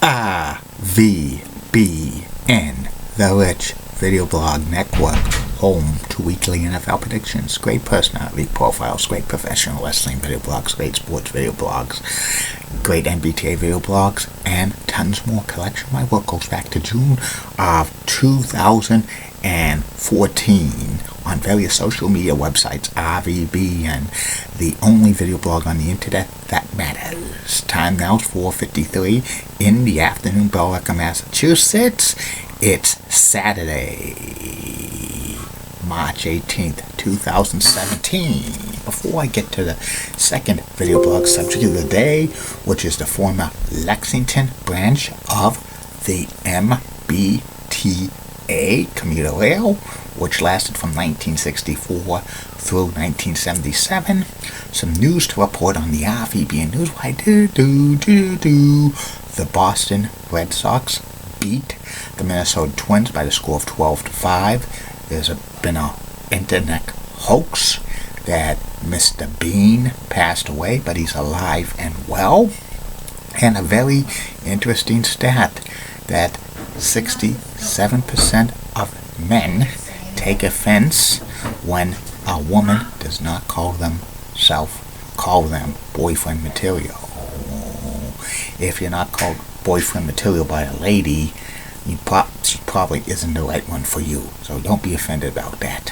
RVBN, the Rich Video Blog Network, home to weekly NFL predictions, great personality profiles, great professional wrestling video blogs, great sports video blogs, great mbta video blogs, and tons more. Collection of my work goes back to June of 2014 on various social media websites. RVBN, the only video blog on the internet that matters. Time now is 4:53 in the afternoon, Billerica, Massachusetts. It's Saturday, March 18th, 2017. Before I get to the second video blog subject of the day, which is the former Lexington branch of the mbta commuter rail, which lasted from 1964 through 1977. Some news to report on the RVBN news. Why the Boston Red Sox beat the Minnesota Twins by the score of 12-5. There's been an internet hoax that Mr. Bean passed away, but he's alive and well. And a very interesting stat that 67% of men take offense when a woman does not call them boyfriend material. If you're not called boyfriend material by a lady, she probably isn't the right one for you. So don't be offended about that.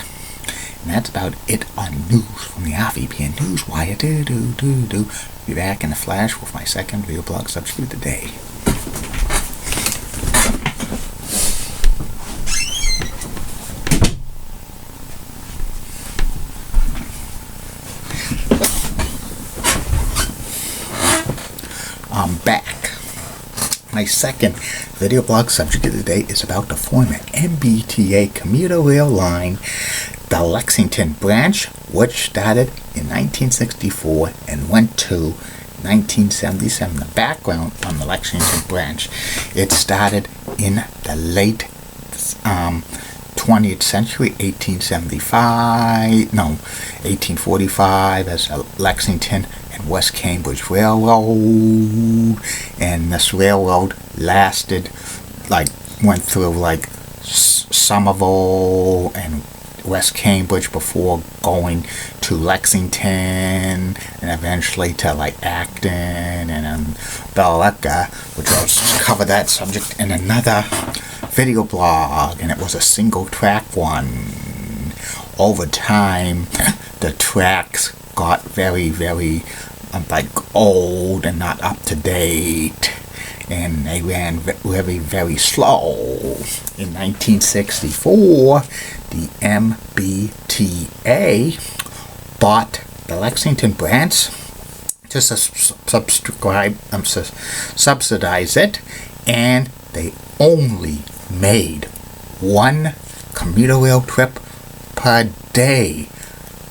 And that's about it on news from the RVBN News Wire. Be back in a flash with my second video blog subject of the day. I'm back. My second video blog subject of the day is about the former mbta commuter rail line, the Lexington branch, which started in 1964 and went to 1977. The background on the Lexington branch: it started in the late 20th century, 1845 as a Lexington and West Cambridge Railroad, and this railroad went through Somerville and West Cambridge before going to Lexington and eventually to Acton and Billerica, which I'll cover that subject in another video blog, and it was a single track one. Over time, the tracks got very, very old and not up to date, and they ran very, very slow. In 1964, the mbta bought the Lexington branch to subsidize it, and they only made one commuter rail trip per day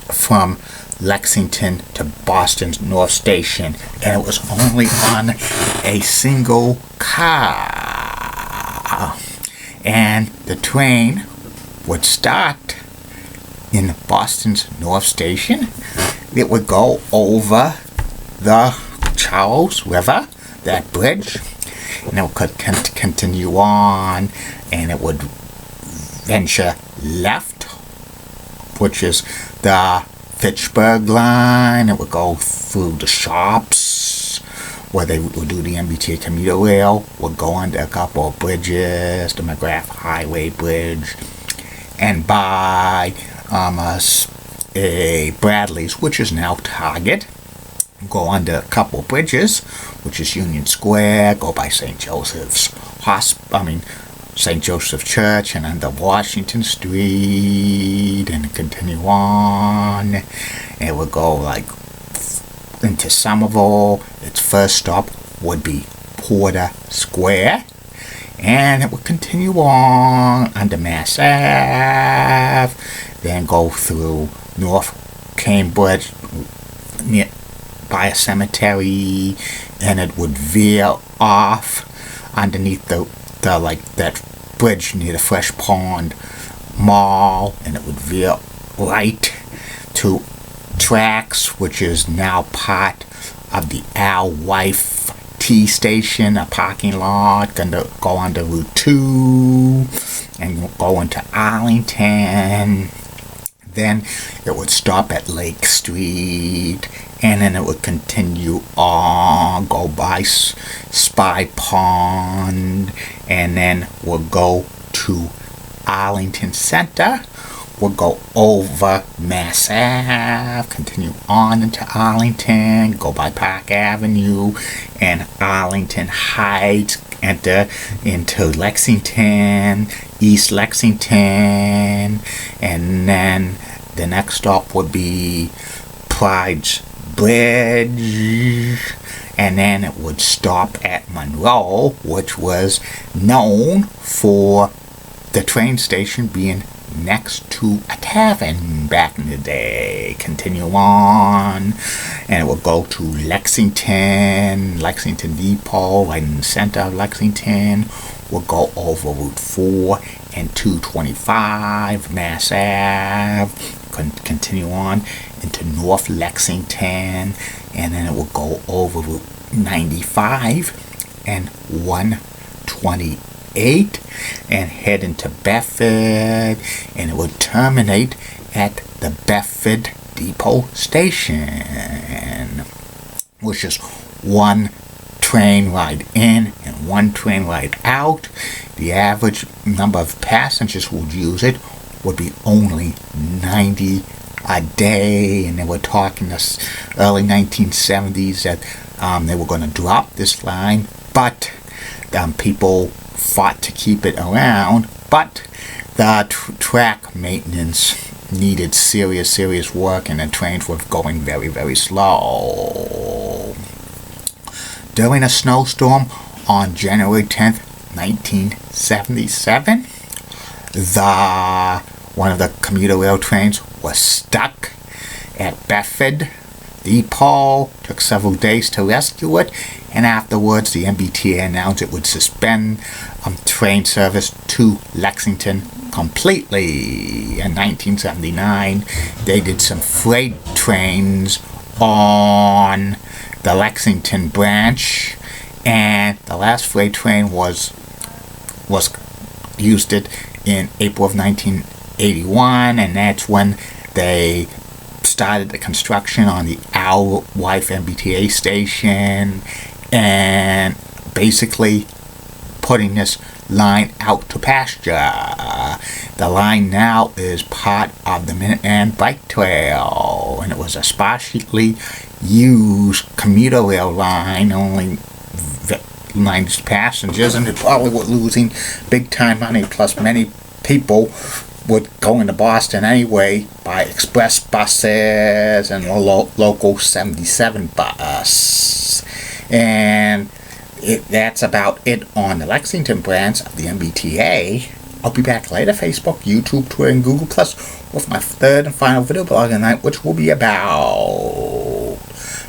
from Lexington to Boston's North Station, and it was only on a single car. And the train would start in Boston's North Station. It would go over the Charles River, that bridge, and it could continue on, and it would venture left, which is the Fitchburg line. It would go through the shops where they would do the mbta commuter rail, would go under a couple of bridges, the McGrath Highway Bridge, and by a Bradley's, which is now Target, go under a couple of bridges, which is Union Square, go by St. Joseph's Church, and under Washington Street, and continue on. It would go into Somerville. Its first stop would be Porter Square, and it would continue on under Mass Ave, then go through North Cambridge by a cemetery, and it would veer off underneath that bridge near the Fresh Pond Mall, and it would veer right to tracks, which is now part of the Al Wife MBT station, a parking lot, gonna go on to Route 2 and go into Arlington. Then it would stop at Lake Street, and then it would continue on, go by Spy Pond, and then we'll go to Arlington Center. We'll go over Mass Ave, continue on into Arlington, go by Park Avenue and Arlington Heights, enter into Lexington, East Lexington, and then the next stop would be Pride's Bridge, and then it would stop at Monroe, which was known for the train station being next to a tavern back in the day. Continue on, and it will go to Lexington Depot, right in the center of Lexington. We'll go over Route 4 and 225 Mass Ave, continue on into North Lexington, and then it will go over Route 95 and 128 and head into Bedford, and it will terminate at the Bedford Depot Station, which is one train ride in and one train ride out. The average number of passengers who would use it would be only 90 a day, and they were talking this early 1970s that they were going to drop this line, but people fought to keep it around, but the track maintenance needed serious work, and the trains were going very slow. During a snowstorm on January 10th, 1977, one of the commuter rail trains was stuck at Bedford Depot. Took several days to rescue it, and afterwards the MBTA announced it would suspend train service to Lexington completely. In 1979, they did some freight trains on the Lexington branch, and the last freight train was used it in April of 1981, and that's when they started the construction on the Owl Wife MBTA station, and basically putting this line out to pasture. The line now is part of the Minuteman Bike Trail, and it was a sparsely used commuter rail line, only 90 passengers, and it probably was losing big time money, plus many people would go into Boston anyway by express buses and local 77 bus. And that's about it on the Lexington branch of the MBTA. I'll be back later, Facebook, YouTube, Twitter, and Google Plus with my third and final video blog tonight, which will be about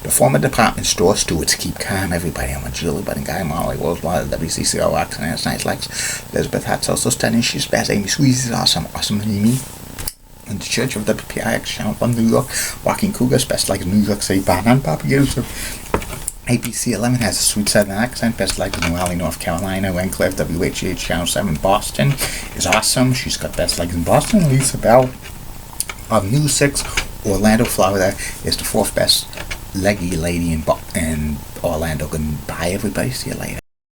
the former department store stewards. Keep calm, everybody. I'm a Julie Budding Guy, Molly, World's Law, WCCO, Rocks, and it's nice Lex. Elizabeth Hot, so stunning, she's best, Amy Squeeze is awesome, Mimi. In the Church of WPIX, channel from New York, Walking Cougars, best like New York City, Banan, Papa Yusuf. APC 11 has a sweet southern accent, best like in Raleigh, North Carolina. Rencliffe, WHH Channel 7, Boston is awesome. She's got best legs in Boston. Lisa Bell of News 6, Orlando, Florida, is the fourth best leggy lady in Orlando. Goodbye, everybody. See you later.